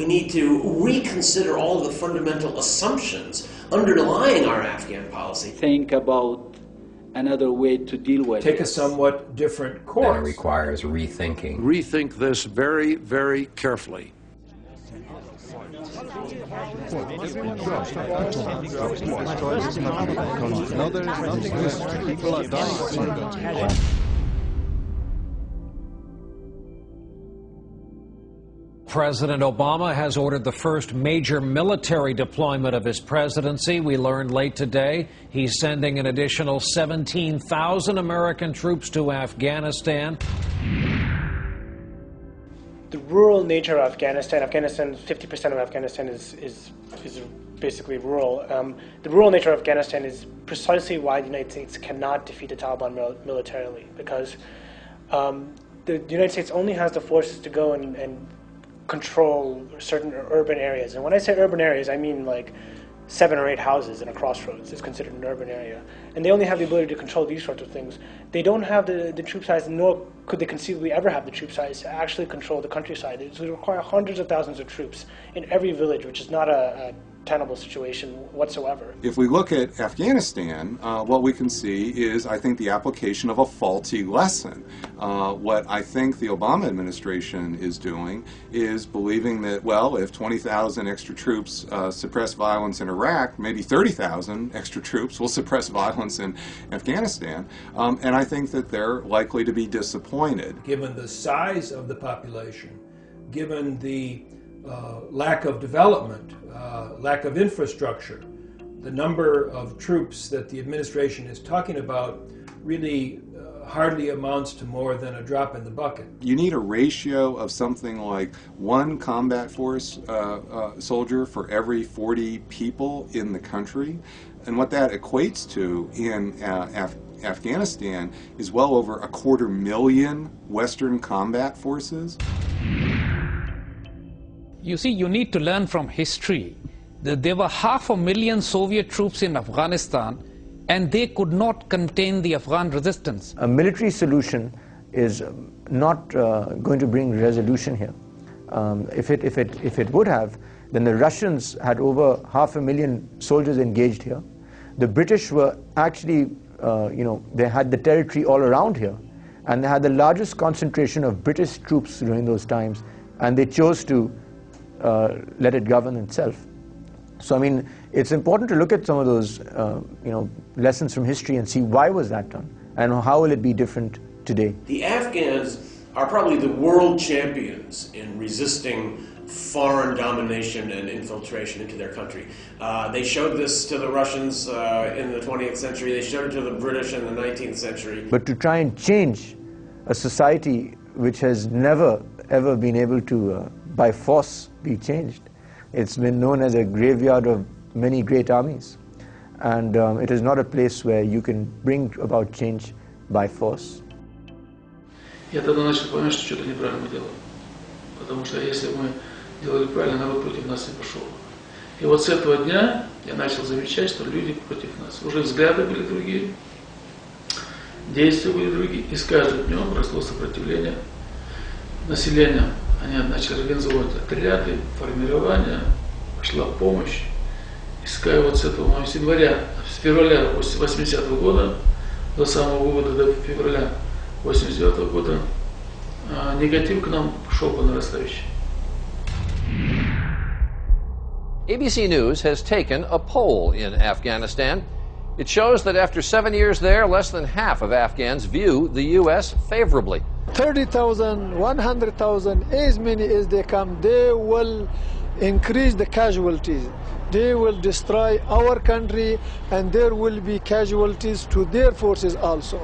We need to reconsider all of the fundamental assumptions underlying our Afghan policy. Think about another way to deal with Take it. a somewhat different course. And it requires rethinking. Rethink this very, very carefully. President Obama has ordered the first major military deployment of his presidency. We learned late today he's sending an additional 17,000 American troops to Afghanistan. The rural nature of Afghanistan, 50% of Afghanistan is basically rural. The rural nature of Afghanistan is precisely why the United States cannot defeat the Taliban militarily, because the United States only has the forces to go and control certain urban areas. And when I say urban areas, I mean like 7 or 8 houses in a crossroads is considered an urban area. And they only have the ability to control these sorts of things. They don't have the troop size, nor could they conceivably ever have the troop size to actually control the countryside. It would require hundreds of thousands of troops in every village, which is not a tenable situation whatsoever. If we look at Afghanistan, what we can see is, I think, the application of a faulty lesson. What I think the Obama administration is doing is believing that, well, if 20,000 extra troops suppress violence in Iraq, maybe 30,000 extra troops will suppress violence in Afghanistan. And I think that they're likely to be disappointed. Given the size of the population, given the lack of development, lack of infrastructure, the number of troops that the administration is talking about really hardly amounts to more than a drop in the bucket. You need a ratio of something like 1 combat force soldier for every 40 people in the country. And what that equates to in Afghanistan is well over 250,000 Western combat forces. You see, you need to learn from history that there were 500,000 Soviet troops in Afghanistan, and they could not contain the Afghan resistance. A military solution is not going to bring resolution here. If it would have, then the Russians had over 500,000 soldiers engaged here. The British were actually, they had the territory all around here, and they had the largest concentration of British troops during those times, and they chose to let it govern itself. So, I mean, it's important to look at some of those, lessons from history and see why was that done, and how will it be different today. The Afghans are probably the world champions in resisting foreign domination and infiltration into their country. They showed this to the Russians in the 20th century. They showed it to the British in the 19th century. But to try and change a society which has never, ever been able to, by force, be changed. It's been known as a graveyard of many great armies. And it is not a place where you can bring about change by force. Я тогда начал понимать, что что-то неправильно мы делаем. Потому что если мы делали правильно, народ против нас не пошел. И вот с этого дня я начал замечать, что люди против нас. Уже взгляды были другие, действия были другие. И с каждым днем росло сопротивление населения. Они начали организовывать отряды, формирование, пошла помощь. Иская вот с этого с января, с февраля 80-го года до самого вывода до февраля 89-го года, негатив к нам шел по нарастающей. ABC News has taken a poll in Afghanistan. It shows that after 7 years there, less than half of Afghans view the U.S. favorably. 30,000, 100,000, as many as they come, they will increase the casualties. They will destroy our country, and there will be casualties to their forces also.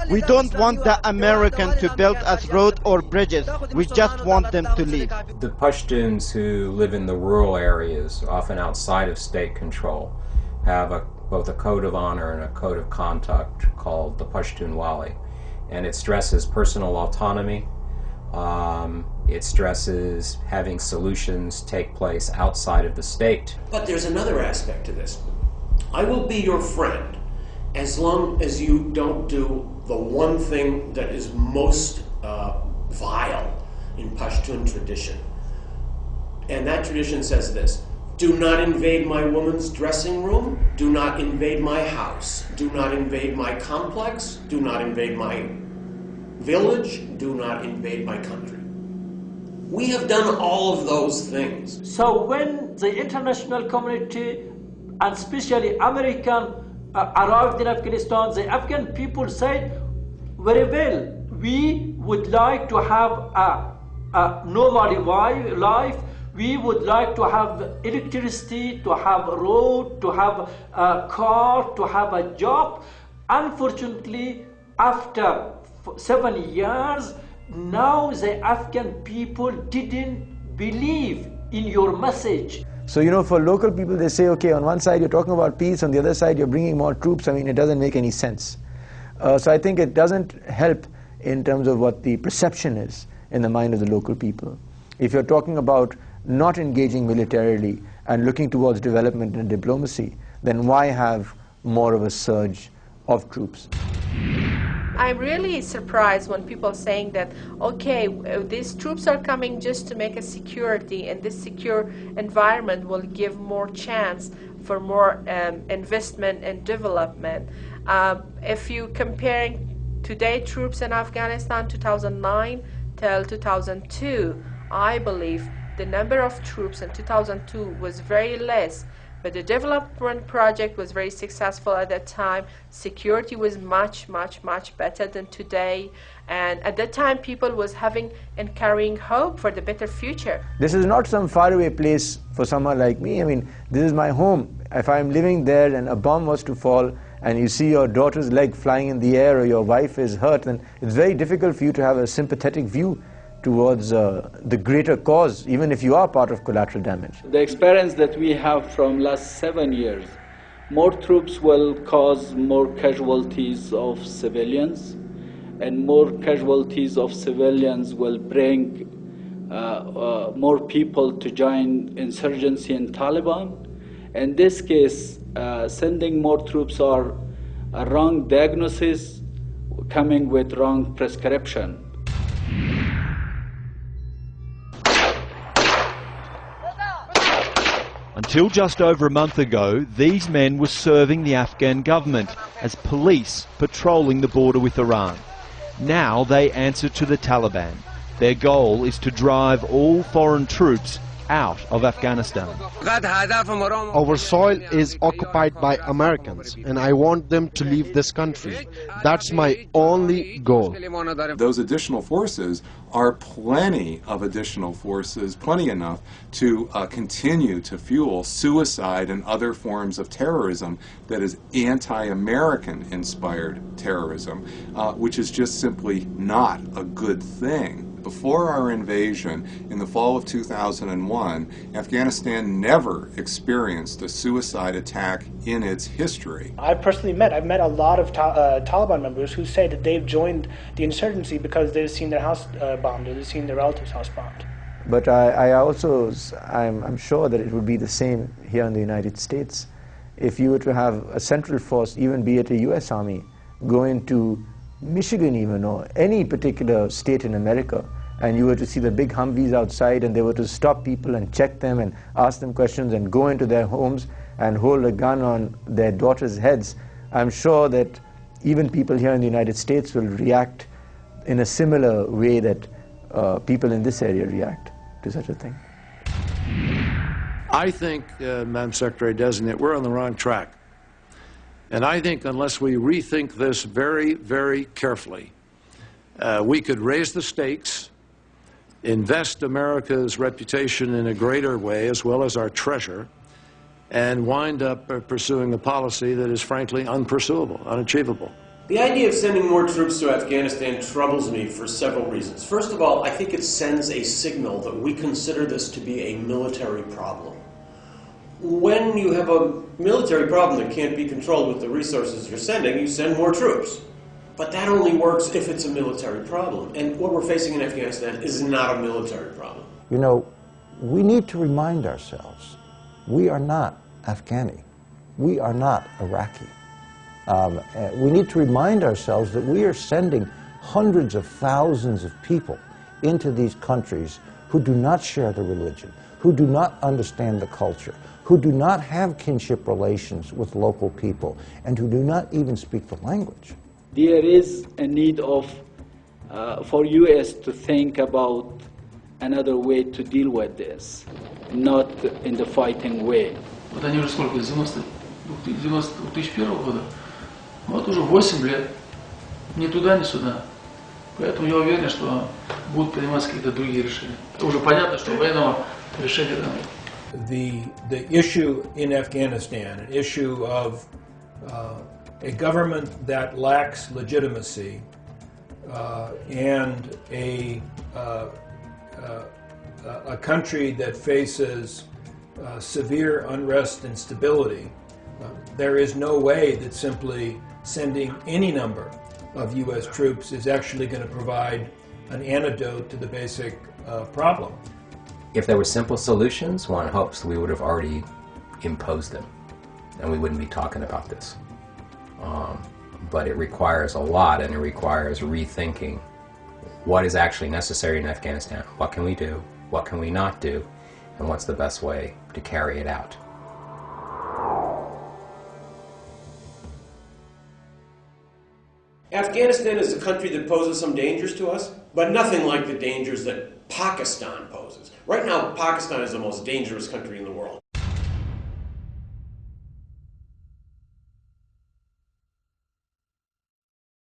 We don't want the Americans to build us roads or bridges. We just want them to leave. The Pashtuns who live in the rural areas, often outside of state control, have both a code of honor and a code of conduct called the Pashtunwali. And it stresses personal autonomy. It stresses having solutions take place outside of the state. But there's another aspect to this. I will be your friend as long as you don't do the one thing that is most vile in Pashtun tradition. And that tradition says this: do not invade my woman's dressing room, do not invade my house, do not invade my complex, do not invade my village, do not invade my country. We have done all of those things. So when the international community, and especially American, arrived in Afghanistan, the Afghan people said, very well, we would like to have a normal life. We would like to have electricity, to have a road, to have a car, to have a job. Unfortunately, after 7 years, now the Afghan people didn't believe in your message. So, you know, for local people, they say, okay, on one side you're talking about peace, on the other side you're bringing more troops. I mean, it doesn't make any sense. So I think it doesn't help in terms of what the perception is in the mind of the local people. If you're talking about not engaging militarily and looking towards development and diplomacy, then why have more of a surge of troops? I'm really surprised when people are saying that, okay, these troops are coming just to make a security, and this secure environment will give more chance for more investment and development. If you comparing today troops in Afghanistan 2009 till 2002, I believe the number of troops in 2002 was very less, but the development project was very successful at that time. Security was much better than today, and at that time people was having and carrying hope for the better future. This is not some faraway place for someone like me. I mean, this is my home. If I'm living there and a bomb was to fall and you see your daughter's leg flying in the air or your wife is hurt, then it's very difficult for you to have a sympathetic view towards the greater cause, even if you are part of collateral damage. The experience that we have from last 7 years, more troops will cause more casualties of civilians, and more casualties of civilians will bring more people to join insurgency in Taliban. In this case, sending more troops are a wrong diagnosis, coming with wrong prescription. Until just over a month ago, these men were serving the Afghan government as police patrolling the border with Iran. Now they answer to the Taliban. Their goal is to drive all foreign troops out of Afghanistan. Our soil is occupied by Americans, and I want them to leave this country. That's my only goal. Those additional forces are plenty of additional forces, plenty enough to continue to fuel suicide and other forms of terrorism that is anti-American inspired terrorism, which is just simply not a good thing. Before our invasion in the fall of 2001, Afghanistan never experienced a suicide attack in its history. I've met a lot of Taliban members who say that they've joined the insurgency because they've seen their house bombed, or they've seen their relatives' house bombed. But I'm sure that it would be the same here in the United States. If you were to have a central force, even be it a US Army, go into Michigan even, or any particular state in America, and you were to see the big Humvees outside and they were to stop people and check them and ask them questions and go into their homes and hold a gun on their daughters' heads, I'm sure that even people here in the United States will react in a similar way that people in this area react to such a thing. I think, Madam Secretary-Designate, we're on the wrong track. And I think unless we rethink this very, very carefully, we could raise the stakes, invest America's reputation in a greater way, as well as our treasure, and wind up pursuing a policy that is frankly unpursuable, unachievable. The idea of sending more troops to Afghanistan troubles me for several reasons. First of all, I think it sends a signal that we consider this to be a military problem. When you have a military problem that can't be controlled with the resources you're sending, you send more troops. But that only works if it's a military problem. And what we're facing in Afghanistan is not a military problem. You know, we need to remind ourselves, we are not Afghani. We are not Iraqi. We need to remind ourselves that we are sending hundreds of thousands of people into these countries who do not share the religion, who do not understand the culture, who do not have kinship relations with local people, and who do not even speak the language. There is a need of, for U.S. to think about another way to deal with this, not in the fighting way. Вот они уже сколько, с 2001 года? Вот уже 8 лет. Ни туда, ни сюда. Поэтому я уверен, что будут приниматься какие-то другие решения. Уже понятно, что военного решения там нет. The issue in Afghanistan, an issue of a government that lacks legitimacy and a country that faces severe unrest and instability, there is no way that simply sending any number of U.S. troops is actually going to provide an antidote to the basic problem. If there were simple solutions, one hopes we would have already imposed them, and we wouldn't be talking about this. But it requires a lot, and it requires rethinking what is actually necessary in Afghanistan. What can we do? What can we not do? And what's the best way to carry it out? Afghanistan is a country that poses some dangers to us, but nothing like the dangers that Pakistan poses. Right now, Pakistan is the most dangerous country in the world.